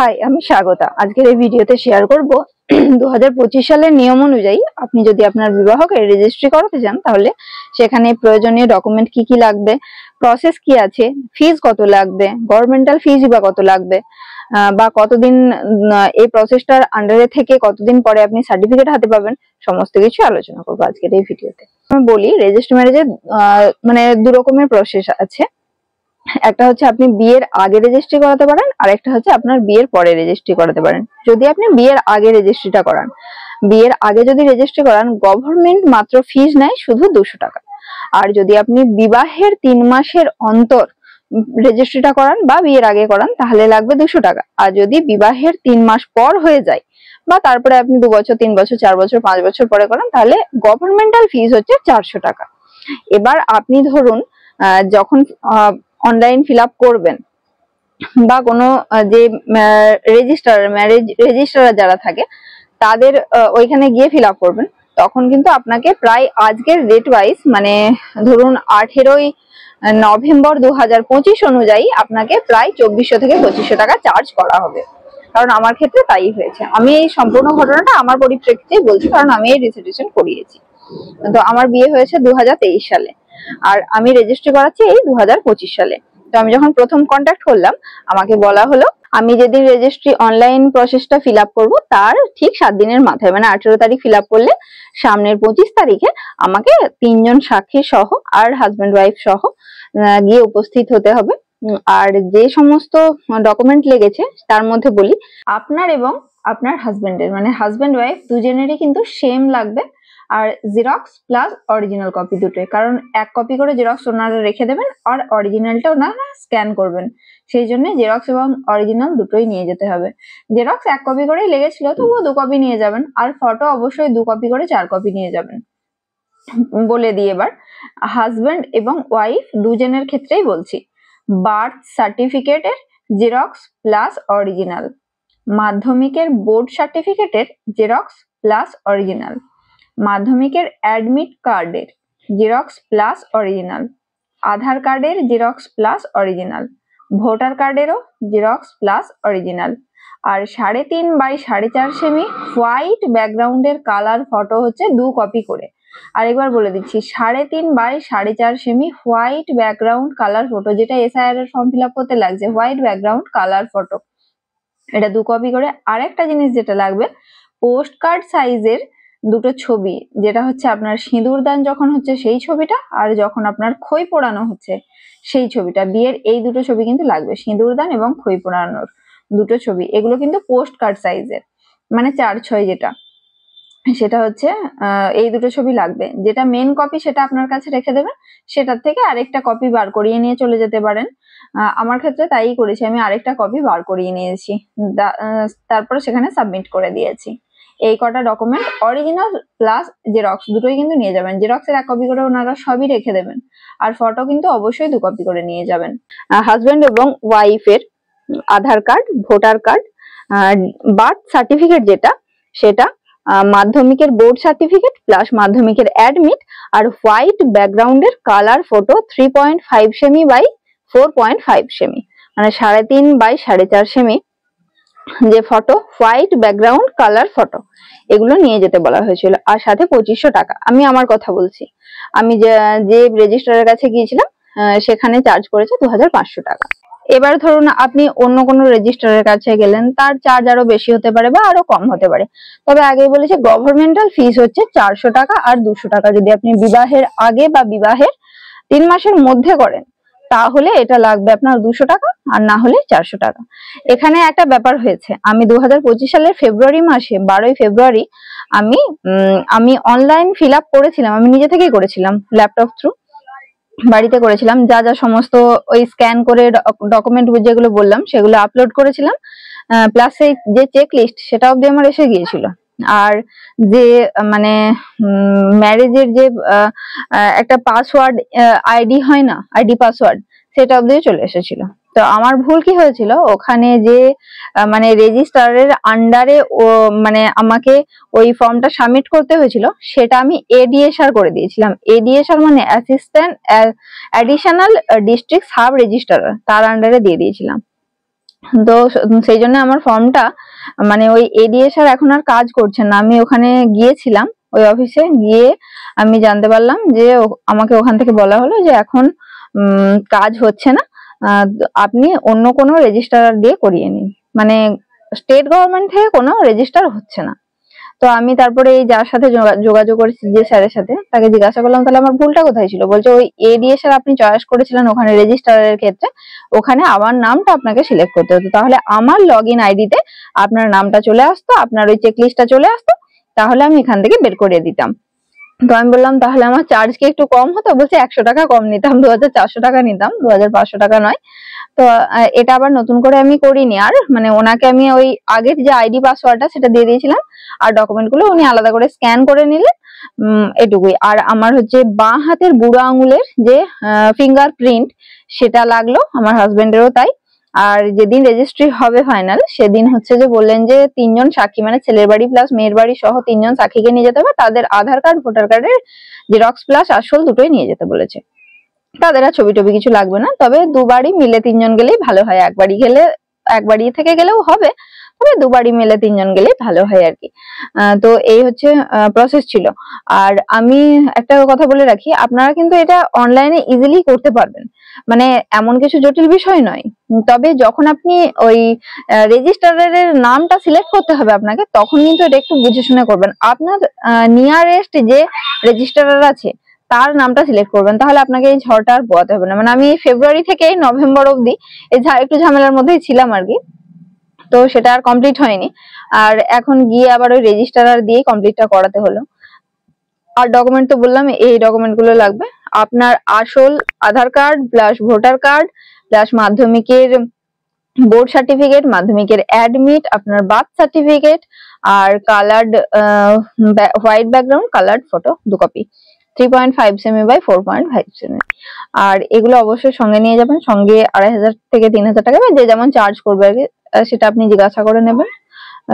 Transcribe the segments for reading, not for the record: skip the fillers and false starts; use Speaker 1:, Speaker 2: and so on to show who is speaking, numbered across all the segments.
Speaker 1: High, আমি স্বাগতা। আজকের এই ভিডিওতে শেয়ার করব 2025 সালের নিয়ম অনুযায়ী আপনি যদি আপনার বিবাহকে রেজিস্ট্রি করাতে চান তাহলে সেখানে প্রয়োজনীয় ডকুমেন্ট কি কি লাগবে, প্রসেস কি আছে, ফিজ কত লাগবে, গভর্নমেন্টাল ফিজ বা কত লাগবে, বা কতদিন এই প্রসেসটার আন্ডারে থেকে কতদিন পরে আপনি সার্টিফিকেট হাতে পাবেন, সমস্ত কিছু আলোচনা করবো আজকের এই ভিডিওতে। আমি বলি, রেজিস্ট্রি ম্যারেজের মানে দু রকমের প্রসেস আছে। একটা হচ্ছে আপনি বিয়ের আগে রেজিস্ট্রি করাতে পারেন, আর একটা হচ্ছে আপনার বিয়ের পরে রেজিস্ট্রি করাতে পারেন। যদি আপনি বিয়ের আগে রেজিস্ট্রিটা করান, বিয়ের আগে যদি রেজিস্ট্রি করান, গভর্নমেন্ট মাত্র ফিজ নেয় শুধু 200 টাকা। আর যদি আপনি বিবাহের 3 মাসের অন্তর রেজিস্ট্রিটা করান বা বিয়ের আগে করান তাহলে লাগবে 200 টাকা। আর যদি বিবাহের 3 মাস পর হয়ে যায় বা তারপরে আপনি 2 বছর, 3 বছর, 4 বছর, 5 বছর পরে করান তাহলে গভর্নমেন্টাল ফিজ হচ্ছে 400 টাকা। এবার আপনি ধরুন যখন অনলাইন ফিল আপ করবেন বা কোনো যে ম্যারেজ রেজিস্ট্রার যারা থাকে তাদের ওইখানে গিয়ে ফিল আপ করবেন, তখন কিন্তু আপনাকে প্রায় আজকের রেট ওয়াইজ মানে ধরুন 18ই নভেম্বর 2025 অনুযায়ী আপনাকে প্রায় 2400 থেকে 2500 টাকা চার্জ করা হবে। কারণ আমার ক্ষেত্রে তাই হয়েছে। আমি এই সম্পূর্ণ ঘটনাটা আমার পরিপ্রেক্ষিতে বলছি, কারণ আমি এই রেজিস্ট্রেশন করিয়েছি। তো আমার বিয়ে হয়েছে 2023 সালে আর আমি রেজিস্ট্রি করাচ্ছি এই 2025 সালে। তো আমি যখন প্রথম কন্ট্যাক্ট করলাম আমাকে বলা হলো আমি যেদিন রেজিস্ট্রি অনলাইন প্রসেসটা ফিল আপ করবো তার ঠিক 7 দিনের মাথায় মানে 18 তারিখ ফিল আপ করলে সামনের 25 তারিখে আমাকে 3 জন সাক্ষী সহ আর হাজবেন্ড ওয়াইফ সহ গিয়ে উপস্থিত হতে হবে। আর যে সমস্ত ডকুমেন্ট লেগেছে তার মধ্যে বলি, আপনার এবং আপনার হাজবেন্ডের মানে হাজবেন্ড ওয়াইফ দুজনেরই কিন্তু সেম লাগবে। আর জেরক্স প্লাস অরিজিনাল কপি দুটোই, কারণ এক কপি করে জেরক্স ওনারা রেখে দেবেন আর অরিজিনালটা ওনারা স্ক্যান করবেন, সেই জন্য জেরক্স এবং অরিজিনাল দুটোই নিয়ে যেতে হবে। জেরক্স 1 কপি করেই লেগেছিল, তবুও 2 কপি নিয়ে যাবেন। আর ফটো অবশ্যই 2 কপি করে 4 কপি নিয়ে যাবেন। বলে দিই এবার হাজবেন্ড এবং ওয়াইফ দুজনের ক্ষেত্রেই বলছি, বার্থ সার্টিফিকেটের জেরক্স প্লাস অরিজিনাল, মাধ্যমিকের বোর্ড সার্টিফিকেটের জেরক্স প্লাস অরিজিনাল, মাধ্যমিকের অ্যাডমিট কার্ডের জেরক্স প্লাস অরিজিনাল, আধার কার্ডের জেরক্স প্লাস অরিজিনাল, ভোটার কার্ডেরও জেরক্স প্লাস অরিজিনাল। আর 3.5 বাই 4.5 সেমি হোয়াইট ব্যাকগ্রাউন্ডের কালার ফটো হচ্ছে 2 কপি করে। আরেকবার বলে দিচ্ছি, 3.5 বাই 4.5 সেমি হোয়াইট ব্যাকগ্রাউন্ড কালার ফটো, যেটা এসআইআর এর ফর্ম ফিল আপ করতে লাগছে, হোয়াইট ব্যাকগ্রাউন্ড কালার ফটো, এটা 2 কপি করে। আরেকটা জিনিস যেটা লাগবে, পোস্ট কার্ড সাইজের 2টো ছবি, যেটা হচ্ছে আপনার সিঁদুর দান যখন হচ্ছে সেই ছবিটা, আর যখন আপনার খই পোড়ানো হচ্ছে সেই ছবিটা। বিয়ের এই 2টো ছবি কিন্তু লাগবে, সিঁদুর দান এবং খই পোড়ানোর 2টো ছবি। এগুলো কিন্তু পোস্ট কার্ড সাইজের মানে 4/6 যেটা, সেটা হচ্ছে এই 2টো ছবি লাগবে। যেটা মেন কপি সেটা আপনার কাছে রেখে দেবেন, সেটার থেকে আরেকটা কপি বার করিয়ে নিয়ে চলে যেতে পারেন। আমার ক্ষেত্রে তাই করেছি, আমি আরেকটা কপি বার করিয়ে নিয়েছি, তারপরে সেখানে সাবমিট করে দিয়েছি। এই কটা ডকুমেন্ট অরিজিনাল প্লাস জেরক্স দুটোই কিন্তু নিয়ে যাবেন। জেরক্সের 1 কপি করে ওনারা সবই রেখে দেবেন, আর ফটো কিন্তু অবশ্যই 2 কপি করে নিয়ে যাবেন। হাজবেন্ড এবং ওয়াইফের Aadhaar card, voter card, birth certificate যেটা সেটা, মাধ্যমিকের বোর্ড সার্টিফিকেট প্লাস মাধ্যমিকের অ্যাডমিট, আর হোয়াইট ব্যাকগ্রাউন্ডের কালার ফটো 3.5 সেমি বাই 4.5 সেমি মানে 3.5 বাই 4.5 সেমি যে photo, white background colour photo, এগুলো নিয়ে যেতে বলা হয়েছিল। আর সাথে 2500 টাকা। আমি আমার কথা বলছি, আমি যে রেজিস্ট্রারের কাছে গিয়েছিলাম সেখানে চার্জ করেছে 2500 টাকা। এবার ধরুন আপনি অন্য কোনো রেজিস্ট্রারের কাছে গেলেন, তার চার্জ আরো বেশি হতে পারে বা আরো কম হতে পারে। তবে আগেই বলেছে গভর্নমেন্টাল ফিস হচ্ছে 400 টাকা আর 200 টাকা যদি আপনি বিবাহের আগে বা বিবাহের 3 মাসের মধ্যে করেন, তাহলে এটা লাগবে আপনার 200 টাকা আর না হলে 400 টাকা। এখানে একটা ব্যাপার হয়েছে, আমি 2025 সালের ফেব্রুয়ারি মাসে 12ই ফেব্রুয়ারি আমি অনলাইন ফিল আপ করেছিলাম, আমি নিজে থেকেই করেছিলাম, ল্যাপটপ থ্রু বাড়িতে করেছিলাম। যা যা সমস্ত ওই স্ক্যান করে ডকুমেন্ট যেগুলো বললাম সেগুলো আপলোড করেছিলাম, প্লাস এই যে চেক লিস্ট সেটা অবধি আমার এসে গিয়েছিল। আর যে মানে ম্যারেজের যে একটা পাসওয়ার্ড আইডি হয় না, আইডি পাসওয়ার্ড, সেটা অবধি চলে এসেছিল। তো আমার ভুল কি হয়েছিল, ওখানে যে মানে রেজিস্ট্রারের আন্ডারে মানে আমাকে ওই ফর্মটা সাবমিট করতে হয়েছিল সেটা আমি এডিএসআর করে দিয়েছিলাম। এডিএসআর মানে assistant additional district sub registrar, তার আন্ডারে দিয়ে দিয়েছিলাম। তো সেই জন্য আমার ফর্মটা মানে ওই এডিএসআর এখন আর কাজ করছে না। আমি ওখানে গিয়েছিলাম, ওই অফিসে গিয়ে আমি জানতে পারলাম যে আমাকে ওখান থেকে বলা হলো যে এখন কাজ হচ্ছে না, আপনি অন্য কোনো রেজিস্ট্রার দিয়ে করিয়ে নিন, মানে স্টেট গভর্নমেন্ট থেকে কোনো রেজিস্টার হচ্ছে না। তো আমি তারপরে এই যার সাথে যোগাযোগ করেছি, যে স্যারের সাথে, তাকে জিজ্ঞাসা করলাম তাহলে আমার ভুলটা কোথায় ছিল। বলছে ওই এডিএসআর আপনি চয়েস করেছিলেন ওখানে রেজিস্ট্রারের ক্ষেত্রে, ওখানে আমার নামটা আপনাকে সিলেক্ট করতে হতো, তাহলে আমার লগইন আইডিতে আপনার নামটা চলে আসতো, আপনার ওই চেকলিস্টটা চলে আসতো, তাহলে আমি এখান থেকে বের করে দিতাম। তো আমি বললাম তাহলে আমার চার্জ কি একটু কম হতো? বলছে 100 টাকা কম নিতাম, 2400 টাকা নিতাম, 2500 টাকা নয়। তো এটা আবার নতুন করে আমি করিনি আর, মানে ওনাকে আমি ওই আগের যে আইডি পাসওয়ার্ডটা সেটা দিয়ে দিয়েছিলাম, আর ডকুমেন্ট গুলো উনি আলাদা করে স্ক্যান করে নিলেন, এটুকুই। আর আমার হচ্ছে বাঁ হাতের বুড়ো আঙুলের যে ফিঙ্গারপ্রিন্ট সেটা লাগলো, আমার হাজবেন্ডেরও তাই। আর যেদিন রেজিস্ট্রি হবে ফাইনাল, সেদিন হচ্ছে যে বললেন যে 3 জন সাক্ষী, মানে ছেলের বাড়ি প্লাস মেয়ের বাড়ি সহ 3 জন সাক্ষীকে নিয়ে যেতে হবে, তাদের আধার কার্ড ভোটার কার্ডের জেরক্স প্লাস আসল দুটোই নিয়ে যেতে বলেছে। তাদের আর ছবি টবি কিছু লাগবে না, তবে দুবারই মিলে 3 জন গেলেই ভালো হয়, একবারই থেকে গেলেও হবে, তবে দুবারই মিলে 3 জন গেলেই ভালো হয় আর কি। তো এই হচ্ছে প্রসেস ছিল। আর আমি একটা কথা বলে রাখি, আপনারা কিন্তু এটা অনলাইনে ইজিলি করতে পারবেন, মানে এমন কিছু জটিল বিষয় নয়। তবে যখন আপনি ওই রেজিস্ট্রারের নামটা সিলেক্ট করতে হবে আপনাকে, তখন কিন্তু এটা একটু বুঝে শুনে করবেন। আপনার নিয়ারেস্ট যে রেজিস্ট্রার আছে তার নামটা সিলেক্ট করবেন, তাহলে আপনাকে এই ঝড়টা আর পোয়াতে হবে না। মানে আমি ফেব্রুয়ারি থেকে নভেম্বর অবধি একটু ঝামেলার মধ্যেই ছিলাম আর কি, তো সেটা আর কমপ্লিট হয়নি। আর এখন গিয়ে আবার ওই রেজিস্ট্রার দিয়ে কমপ্লিটটা করাতে হলো। আর ডকুমেন্ট তো বললাম, এই ডকুমেন্ট গুলো লাগবে, আপনার আসল Aadhaar card plus voter card plus মাধ্যমিকের বোর্ড সার্টিফিকেট, মাধ্যমিকের অ্যাডমিট, আপনার বার্থ সার্টিফিকেট, আর coloured white background coloured photo 2 copy, 3.5 সেমি বাই 4.5 সেমি। আর এগুলো অবশ্যই সঙ্গে নিয়ে যাবেন, সঙ্গে 2500 থেকে 3000 টাকা যে যেমন চার্জ করবে আর কি, সেটা আপনি জিজ্ঞাসা করে নেবেন,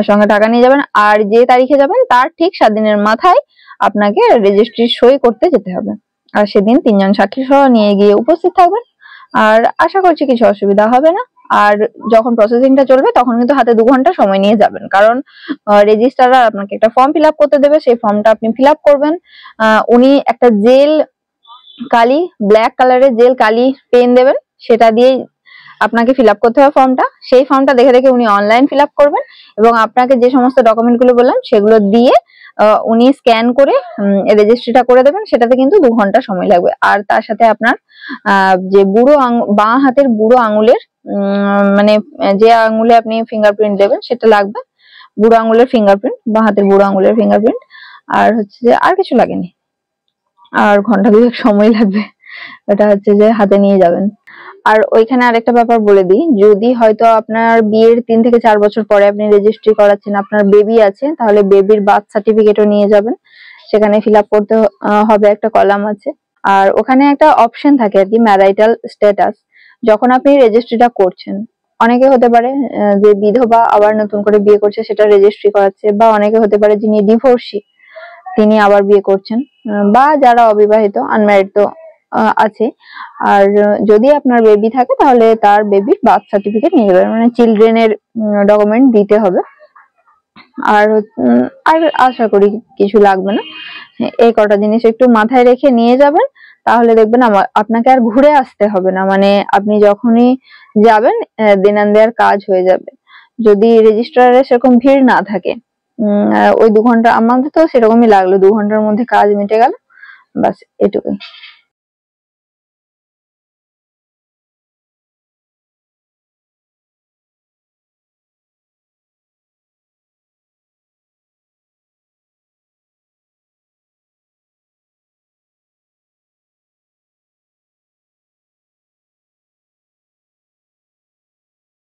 Speaker 1: সঙ্গে টাকা নিয়ে যাবেন। আর যে তারিখে যাবেন তার ঠিক 7 দিনের মাথায় আপনাকে রেজিস্ট্রি সই করতে যেতে হবে, আর সেদিন 3 জন সাক্ষী সহ নিয়ে গিয়ে উপস্থিত থাকবেন। আর আশা করছি কিছু অসুবিধা হবে না। আর যখন প্রসেসিংটা চলবে তখন কিন্তু হাতে 2 ঘন্টা সময় নিয়ে যাবেন, কারণ রেজিস্ট্রার আপনাকে একটা ফর্ম ফিল আপ করতে দেবে, সেই ফর্মটা আপনি ফিল আপ করবেন। উনি একটা জেল কালি, ব্ল্যাক কালারের জেল কালি পেন দেবেন, সেটা দিয়ে আপনাকে ফিল আপ করতে হবে ফর্মটা। সেই ফর্মটা দেখে দেখে উনি অনলাইন ফিল আপ করবেন, এবং আপনাকে যে সমস্ত ডকুমেন্ট গুলো বললাম সেগুলো দিয়ে উনি স্ক্যান করে রেজিস্ট্রিটা করে দেবেন। সেটাতে কিন্তু 2 ঘন্টা সময় লাগবে। আর তার সাথে আপনার যে বাঁ হাতের বুড়ো আঙুলের মানে যে আঙুলে আপনি ফিঙ্গারপ্রিন্ট দেবেন সেটা লাগবে, বুড়ো আঙুলের ফিঙ্গারপ্রিন্ট, বাঁ হাতের বুড়ো আঙুলের ফিঙ্গারপ্রিন্ট। আর হচ্ছে যে আর কিছু লাগেনি, আর ঘন্টা 2 সময় লাগবে, এটা হচ্ছে যে হাতে নিয়ে যাবেন। আর ওইখানে আরেকটা ব্যাপার বলে দিই, যদি হয়তো আপনার বিয়ের 3 থেকে 4 বছর পরে আপনি রেজিস্ট্রি করাচ্ছেন, আপনার বেবি আছে, তাহলে বেবির বার্থ সার্টিফিকেটও নিয়ে যাবেন, সেখানে ফিল আপ করতে হবে, একটা কলাম আছে। আর ওখানে একটা অপশন থাকে আর কি, ম্যারিটাল স্ট্যাটাস। যখন আপনি রেজিস্ট্রিটা করছেন, অনেকে হতে পারে যে বিধবা আবার নতুন করে বিয়ে করছে সেটা রেজিস্ট্রি করাচ্ছে, বা অনেকে হতে পারে যিনি ডিভোর্সি তিনি আবার বিয়ে করছেন, বা যারা অবিবাহিত আনম্যারিড তো আছে। আর যদি আপনার বেবি থাকে তাহলে তার বেবির বার্থ সার্টিফিকেট নিয়ে যাবেন, মানে চিলড্রেনের ডকুমেন্ট দিতে হবে। আর আর আশা করি কিছু লাগবে না, এই কটা জিনিস একটু মাথায় রেখে নিয়ে যাবেন, তাহলে দেখবেন আপনাকে আর ঘুরে আসতে হবে না। মানে আপনি যখনই যাবেন দেন এন্ড দেয়ার কাজ হয়ে যাবে, যদি রেজিস্ট্রারে সেরকম ভিড় না থাকে। ওই 2 ঘন্টা আমাদের তো সেরকমই লাগলো, 2 ঘন্টার মধ্যে কাজ মিটে গেল, বাস এটুকুই।